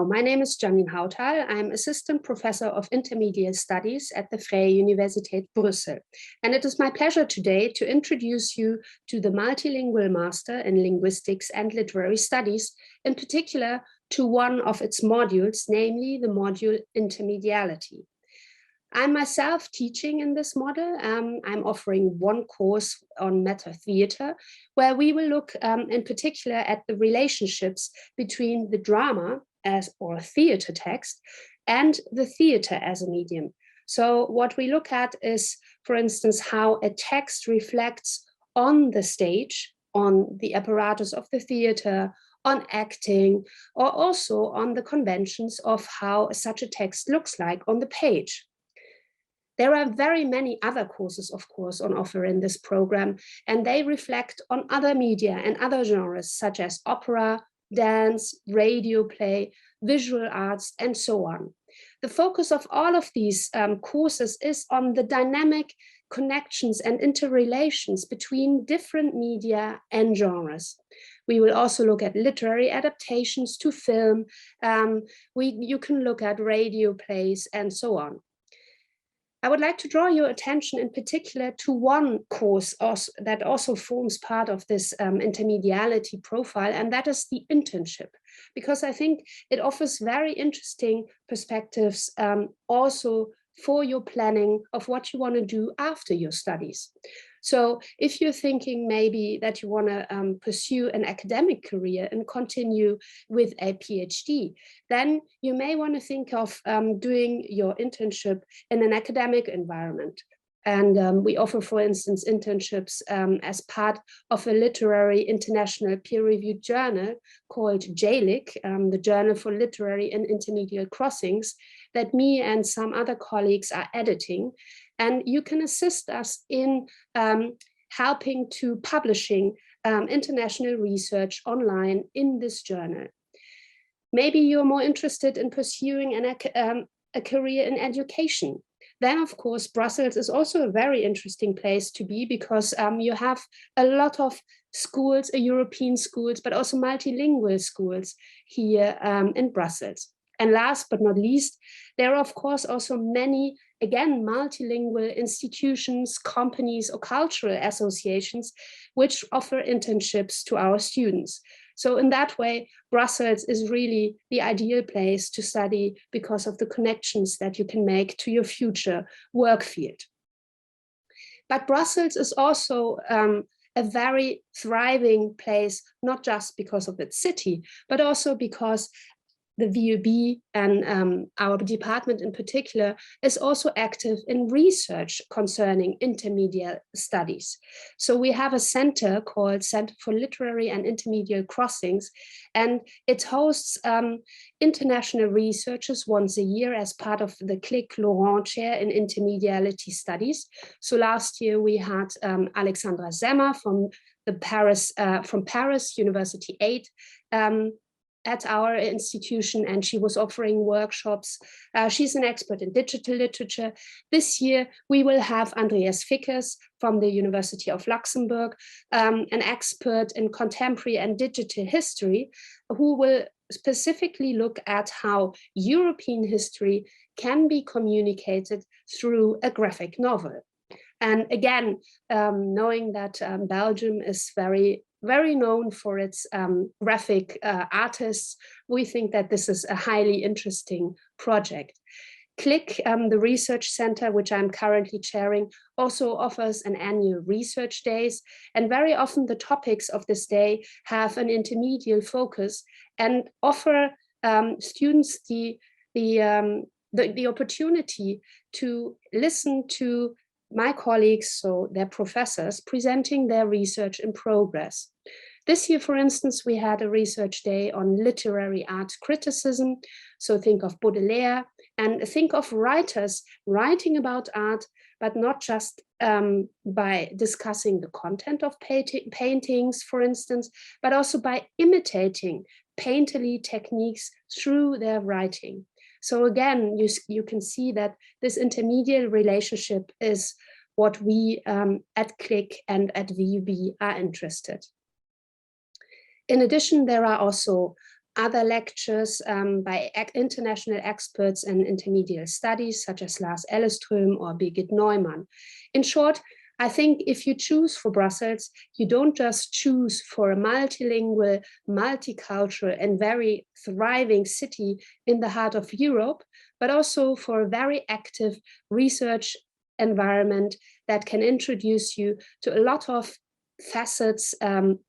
Hello, my name is Janine Hauthal. I'm Assistant Professor of Intermediate Studies at the Vrije Universiteit Brussels. And it is my pleasure today to introduce you to the Multilingual Master in Linguistics and Literary Studies, in particular to one of its modules, namely the module Intermediality. I'm myself teaching in this model. I'm offering one course on meta theater, where we will look in particular at the relationships between the drama or theater text and the theater as a medium. So what we look at is, for instance, how a text reflects on the stage, on the apparatus of the theater, on acting, or also on the conventions of how such a text looks like on the page. There are very many other courses, of course, on offer in this program, and they reflect on other media and other genres such as opera, dance, radio play, visual arts, and so on. The focus of all of these courses is on the dynamic connections and interrelations between different media and genres. We will also look at literary adaptations to film. You can look at radio plays and so on. I would like to draw your attention in particular to one course that also forms part of this intermediality profile, and that is the internship, because I think it offers very interesting perspectives also for your planning of what you want to do after your studies. So if you're thinking maybe that you want to pursue an academic career and continue with a PhD, then you may want to think of doing your internship in an academic environment. And we offer, for instance, internships as part of a literary international peer-reviewed journal called JLIC, the Journal for Literary and Intermediate Crossings, that me and some other colleagues are editing. And you can assist us in helping to publishing international research online in this journal. Maybe you're more interested in pursuing a career in education. Then, of course, Brussels is also a very interesting place to be, because you have a lot of schools, European schools, but also multilingual schools here in Brussels. And last but not least, there are, of course, also many, again, multilingual institutions, companies, or cultural associations which offer internships to our students. So in that way, Brussels is really the ideal place to study because of the connections that you can make to your future work field. But Brussels is also a very thriving place, not just because of its city, but also because the VUB and our department in particular is also active in research concerning intermediate studies. So we have a center called Center for Literary and Intermediate Crossings, and it hosts international researchers once a year as part of the Click Laurent Chair in Intermediality Studies. So last year we had Alexandra Zemmer from Paris University 8 at our institution, and she was offering workshops. She's an expert in digital literature. This year, we will have Andreas Fickers from the University of Luxembourg, an expert in contemporary and digital history, who will specifically look at how European history can be communicated through a graphic novel. And again, knowing that Belgium is very known for its graphic artists, we think that this is a highly interesting project. Click, the research center, which I'm currently chairing, also offers an annual research days. And very often the topics of this day have an intermediate focus and offer students the opportunity to listen to my colleagues, so their professors, presenting their research in progress. This year, for instance, we had a research day on literary art criticism. So think of Baudelaire and think of writers writing about art, but not just by discussing the content of paintings, for instance, but also by imitating painterly techniques through their writing. So again, you can see that this intermediate relationship is what we at Click and at VUB are interested. In addition, there are also other lectures by international experts in intermediate studies, such as Lars Elleström or Birgit Neumann. In short, I think if you choose for Brussels, you don't just choose for a multilingual, multicultural, and very thriving city in the heart of Europe, but also for a very active research environment that can introduce you to a lot of facets,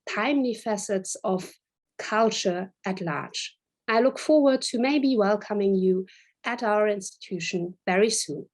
timely facets of culture at large. I look forward to maybe welcoming you at our institution very soon.